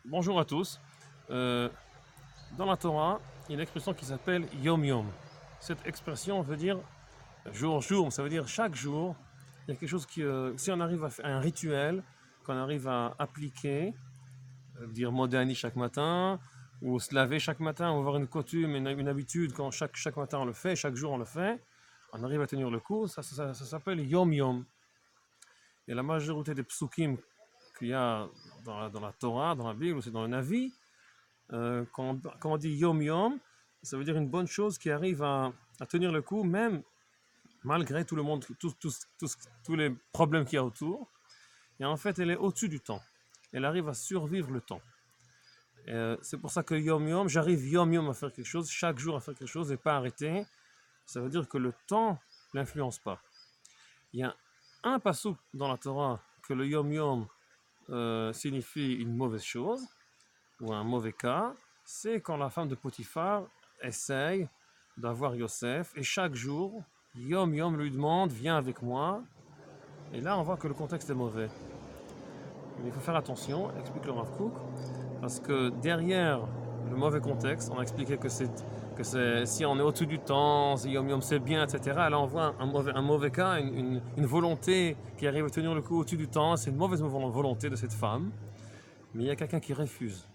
Bonjour à tous. Euh, dans la Torah, il y a une expression qui s'appelle Yom Yom. Cette expression veut dire jour jour, ça veut dire chaque jour. Il y a quelque chose qui, si on arrive à faire un rituel, qu'on arrive à appliquer, dire Modéani chaque matin, ou se laver chaque matin, ou avoir une coutume, une habitude, quand chaque matin on le fait, chaque jour on le fait, on arrive à tenir le coup, ça s'appelle Yom Yom. Et la majorité des psukim qu'il y a dans la Torah, dans la Bible, aussi dans le Navi, quand on dit Yom Yom, ça veut dire une bonne chose qui arrive à tenir le coup, même malgré tout le monde, tous les problèmes qu'il y a autour. Et en fait, elle est au-dessus du temps. Elle arrive à survivre le temps. C'est pour ça que Yom Yom, j'arrive Yom Yom à faire quelque chose, chaque jour à faire quelque chose et pas arrêter. Ça veut dire que le temps l'influence pas. Il y a un passouk dans la Torah que le Yom Yom signifie une mauvaise chose ou un mauvais cas, c'est quand la femme de Potiphar essaye d'avoir Yosef et chaque jour, Yom Yom lui demande viens avec moi. Et là, on voit que le contexte est mauvais. Mais il faut faire attention, explique le Rav Kook, parce que derrière le mauvais contexte, on a expliqué que si on est au-dessus du temps, si Yom Yom c'est bien, etc. Là, on voit un mauvais cas, une volonté qui arrive à tenir le coup au-dessus du temps. C'est une mauvaise volonté de cette femme. Mais il y a quelqu'un qui refuse.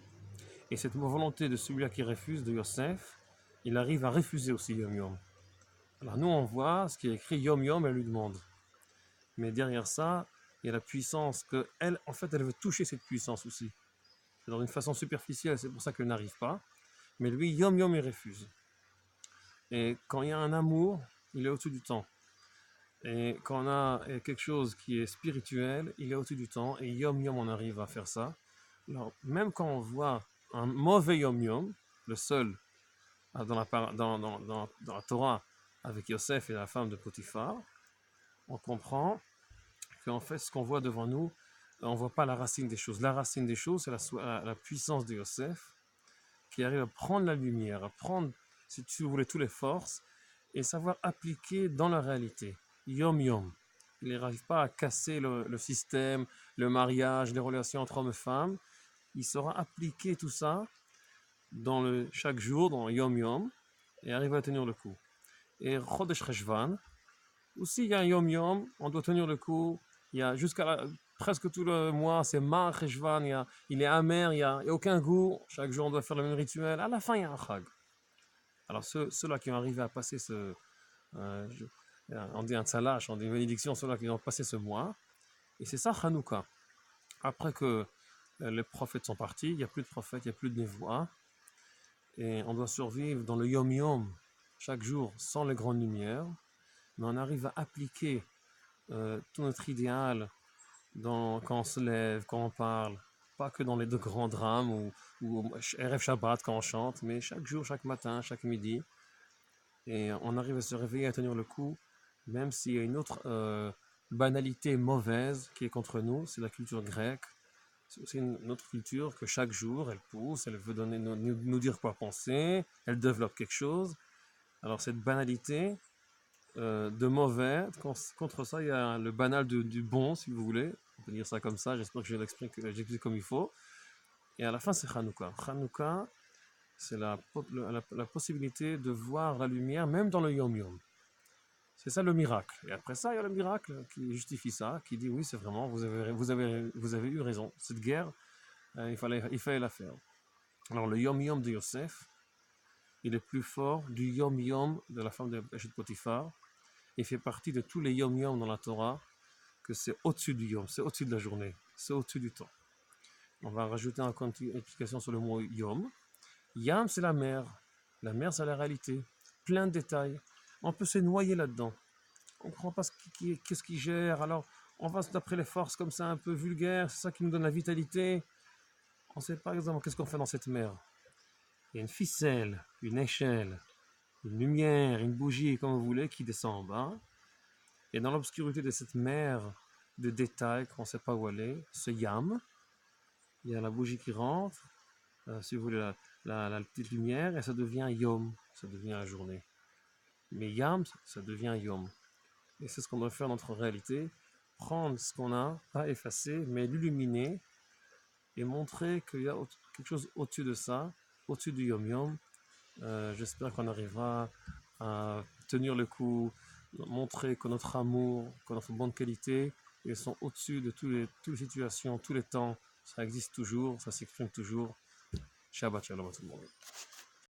Et cette volonté de celui-là qui refuse, de Yosef, il arrive à refuser aussi Yom Yom. Alors nous, on voit ce qui est écrit Yom Yom, elle lui demande. Mais derrière ça, il y a la puissance que elle, en fait, elle veut toucher cette puissance aussi. C'est dans une façon superficielle, c'est pour ça qu'elle n'arrive pas. Mais lui, Yom Yom, il refuse. Et quand il y a un amour, il est au-dessus du temps. Et quand on a quelque chose qui est spirituel, il est au-dessus du temps. Et Yom Yom, on arrive à faire ça. Alors, même quand on voit un mauvais Yom Yom, le seul dans la Torah avec Yosef et la femme de Potiphar, on comprend qu'en fait, ce qu'on voit devant nous, on ne voit pas la racine des choses. La racine des choses, c'est la puissance de Yosef qui arrive à prendre la lumière, à prendre, si tu voulais, toutes les forces et savoir appliquer dans la réalité. Yom Yom. Il n'arrive pas à casser le système, le mariage, les relations entre hommes et femmes. Il saura appliquer tout ça chaque jour, dans Yom Yom, et arriver à tenir le coup. Et Chodesh Cheshvan, aussi il y a un Yom Yom, on doit tenir le coup. Il y a presque tout le mois, c'est Mar Cheshvan, il est amer, il n'y a aucun goût. Chaque jour, on doit faire le même rituel. À la fin, il y a un Chag. Alors, ceux-là qui ont arrivé à passer euh, on dit un tzalash, on dit une bénédiction, ceux-là qui ont passé ce mois. Et c'est ça, Hanouka. Après que les prophètes sont partis, il n'y a plus de prophètes, il n'y a plus de névois. Et on doit survivre dans le Yom Yom, chaque jour, sans les grandes lumières. Mais on arrive à appliquer tout notre idéal quand on se lève, quand on parle, pas que dans les deux grands drames ou RF Shabbat quand on chante, mais chaque jour, chaque matin, chaque midi. Et on arrive à se réveiller, à tenir le coup, même s'il y a une autre banalité mauvaise qui est contre nous, c'est la culture grecque. C'est aussi une autre culture que chaque jour, elle pousse, elle veut nous dire quoi penser, elle développe quelque chose. Alors cette banalité, de mauvais. Contre ça, il y a le banal du bon, si vous voulez. On peut dire ça comme ça. J'espère que je l'explique comme il faut. Et à la fin, c'est Hanouka. Hanouka, c'est la possibilité de voir la lumière, même dans le Yom Yom. C'est ça le miracle. Et après ça, il y a le miracle qui justifie ça, qui dit oui, c'est vraiment, vous avez eu raison. Cette guerre, il fallait la faire. Alors le Yom Yom de Yosef, il est plus fort du Yom Yom de la femme de Potiphar. Il fait partie de tous les Yom Yom dans la Torah, que c'est au-dessus du Yom, c'est au-dessus de la journée, c'est au-dessus du temps. On va rajouter une explication sur le mot Yom. Yam, c'est la mer. La mer, c'est la réalité. Plein de détails. On peut se noyer là-dedans. On ne comprend pas qu'est-ce qui gère. Alors, on va d'après les forces comme ça, un peu vulgaires. C'est ça qui nous donne la vitalité. On ne sait pas exactement qu'est-ce qu'on fait dans cette mer. Il y a une ficelle, une échelle, une lumière, une bougie, comme vous voulez, qui descend en bas. Et dans l'obscurité de cette mer de détails qu'on ne sait pas où aller, ce yam, il y a la bougie qui rentre, si vous voulez, la petite lumière, et ça devient yom, ça devient la journée. Mais yam, ça devient yom. Et c'est ce qu'on doit faire dans notre réalité, prendre ce qu'on a, pas effacer, mais l'illuminer, et montrer qu'il y a quelque chose au-dessus de ça, au-dessus du yom-yom. J'espère qu'on arrivera à tenir le coup, montrer que notre amour, que notre bonne qualité, ils sont au-dessus de toutes les situations, tous les temps. Ça existe toujours, ça s'exprime toujours. Shabbat shalom à tout le monde.